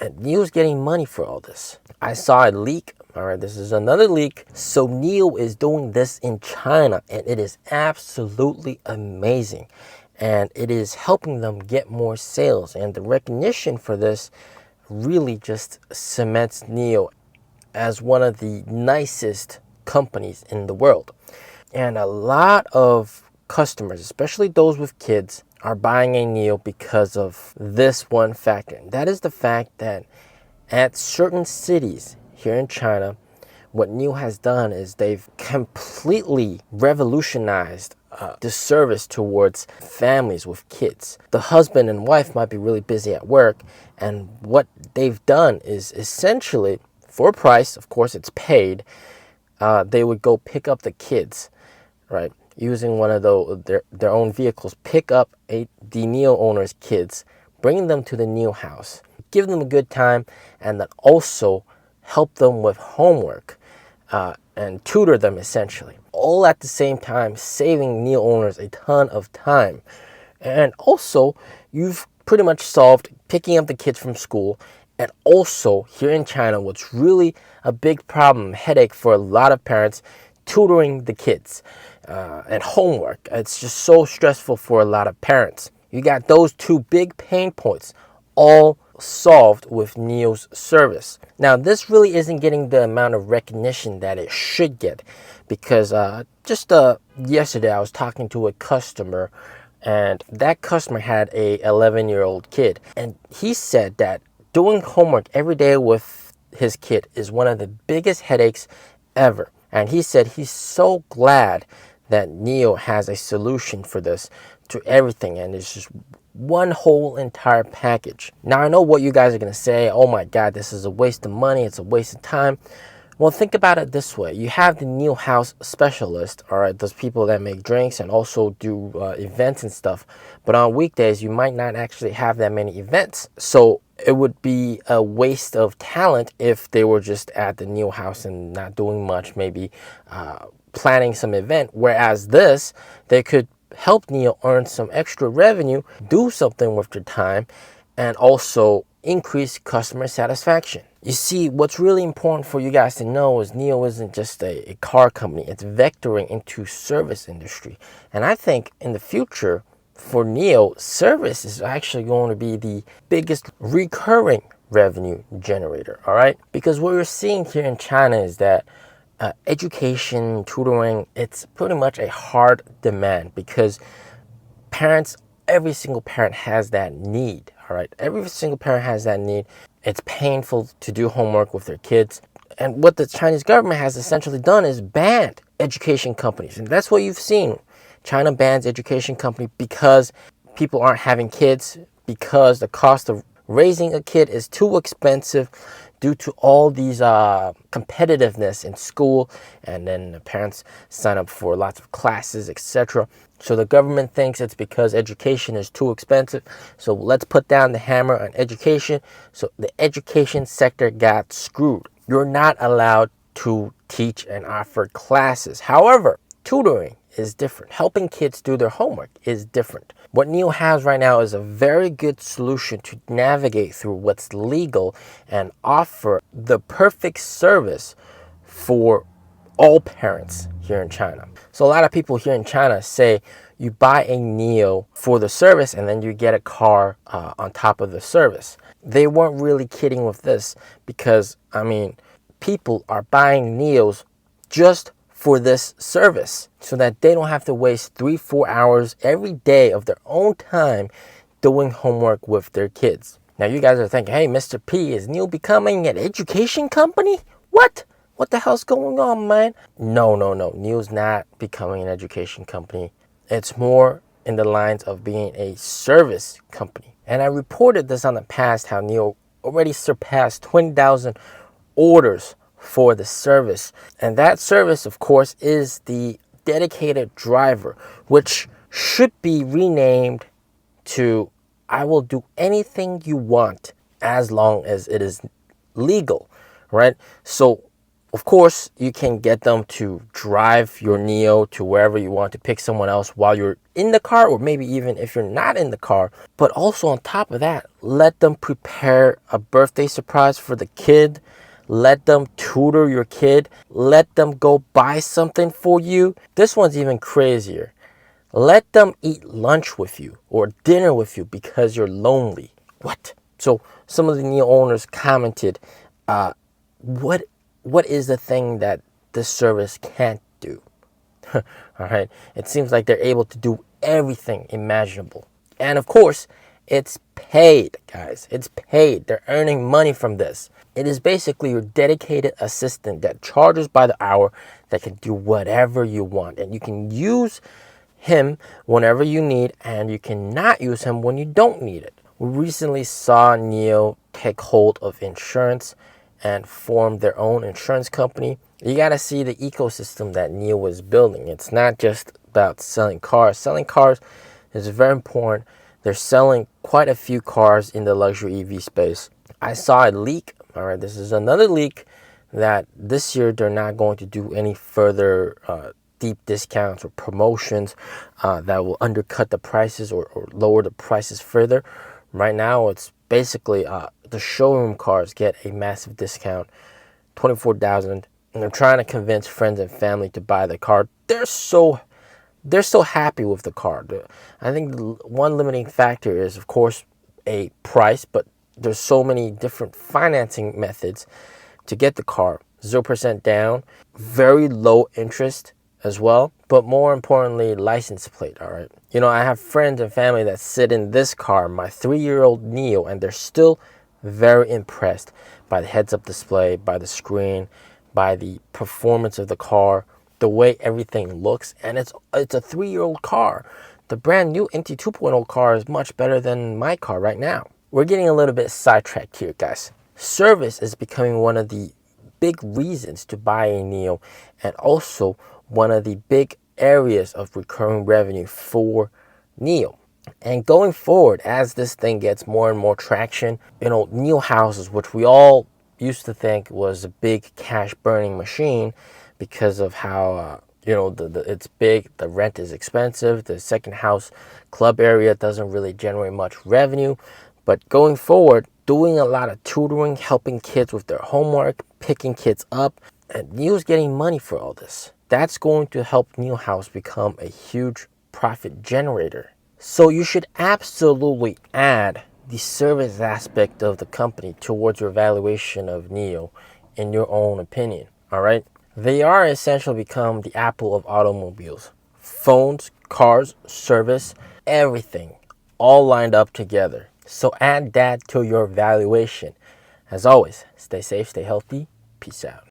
And NIO's getting money for all this. I saw a leak. All right, this is another leak. So NIO is doing this in China, and it is absolutely amazing. And it is helping them get more sales. And the recognition for this really just cements NIO as one of the nicest companies in the world. And a lot of customers, especially those with kids, are buying a NIO because of this one factor. And that is the fact that at certain cities here in China, what NIO has done is they've completely revolutionized the service towards families with kids. The husband and wife might be really busy at work, and what they've done is essentially, for a price, of course it's paid, they would go pick up the kids, right? Using one of their own vehicles, pick up the NIO owner's kids, bring them to the NIO house, give them a good time, and then also help them with homework and tutor them essentially. All at the same time, saving NIO owners a ton of time. And also, you've pretty much solved picking up the kids from school. And also, here in China, what's really a big problem, headache for a lot of parents, tutoring the kids and homework. It's just so stressful for a lot of parents. You got those two big pain points all solved with NIO's service. Now, this really isn't getting the amount of recognition that it should get, because just yesterday I was talking to a customer, and that customer had a 11-year-old kid, and he said that doing homework every day with his kid is one of the biggest headaches ever. And he said he's so glad that NIO has a solution for this to everything, and it's just one whole entire package. Now, I know what you guys are going to say. Oh my God, this is a waste of money. It's a waste of time. Well, think about it this way. You have the NIO house specialist, all right, those people that make drinks and also do events and stuff. But on weekdays, you might not actually have that many events. So it would be a waste of talent if they were just at the NIO house and not doing much, maybe planning some event. Whereas this, they could help NIO earn some extra revenue, do something with their time, and also increase customer satisfaction. You see, what's really important for you guys to know is NIO isn't just a car company. It's vectoring into service industry. And I think in the future, for NIO, service is actually going to be the biggest recurring revenue generator, all right? Because what we're seeing here in China is that education, tutoring, it's pretty much a hard demand, because parents, every single parent has that need, all right? Every single parent has that need. It's painful to do homework with their kids. And what the Chinese government has essentially done is banned education companies. And that's what you've seen. China bans education company because people aren't having kids, because the cost of raising a kid is too expensive due to all these competitiveness in school, and then the parents sign up for lots of classes, etc. So the government thinks it's because education is too expensive, so let's put down the hammer on education. So the education sector got screwed. You're not allowed to teach and offer classes. However, tutoring is different. Helping kids do their homework is different. What NIO has right now is a very good solution to navigate through what's legal and offer the perfect service for all parents here in China. So a lot of people here in China say you buy a NIO for the service and then you get a car on top of the service. They weren't really kidding with this, because, I mean, people are buying NIOs just for this service so that they don't have to waste 3-4 hours every day of their own time doing homework with their kids. Now you guys are thinking, hey, Mr. P, is NIO becoming an education company? What? What the hell's going on, man? No. NIO's not becoming an education company. It's more in the lines of being a service company. And I reported this on the past, how NIO already surpassed 20,000 orders for the service. And that service, of course, is the dedicated driver, which should be renamed to I will do anything you want as long as it is legal, right? So Of course, you can get them to drive your NIO to wherever you want to pick someone else while you're in the car, or maybe even if you're not in the car. But also on top of that, let them prepare a birthday surprise for the kid. Let them tutor your kid. Let them go buy something for you. This one's even crazier. Let them eat lunch with you or dinner with you because you're lonely. What? So some of the NIO owners commented, what what is the thing that this service can't do? All right. It seems like they're able to do everything imaginable. And of course, it's paid, guys. It's paid. They're earning money from this. It is basically your dedicated assistant that charges by the hour, that can do whatever you want. And you can use him whenever you need, and you cannot use him when you don't need it. We recently saw NIO take hold of insurance and form their own insurance company. You got to see the ecosystem that NIO was building. It's not just about selling cars. Selling cars is very important. They're selling quite a few cars in the luxury EV space. I saw a leak. All right, this is another leak that this year they're not going to do any further deep discounts or promotions that will undercut the prices or lower the prices further. Right now, it's basically the showroom cars get a massive discount, 24,000, and they're trying to convince friends and family to buy the car. They're so happy with the car. I think the one limiting factor is, of course, a price, but there's so many different financing methods to get the car. 0% down, very low interest as well, but more importantly, license plate. All right. You know, I have friends and family that sit in this car, my 3-year-old NIO, and they're still very impressed by the heads-up display, by the screen, by the performance of the car, the way everything looks. And it's a 3-year-old car. The brand new NT 2.0 car is much better than my car right now. We're getting a little bit sidetracked here, guys. Service is becoming one of the big reasons to buy a NIO, and also one of the big areas of recurring revenue for NIO. And going forward, as this thing gets more and more traction, you know, NIO houses, which we all used to think was a big cash burning machine because of how you know, it's big, the rent is expensive, the second house club area doesn't really generate much revenue. But going forward, doing a lot of tutoring, helping kids with their homework, picking kids up, and NIO's getting money for all this. That's going to help NIO House become a huge profit generator. So you should absolutely add the service aspect of the company towards your valuation of NIO, in your own opinion. All right. They are essentially become the Apple of automobiles. Phones, cars, service, everything all lined up together. So add that to your valuation. As always, stay safe, stay healthy. Peace out.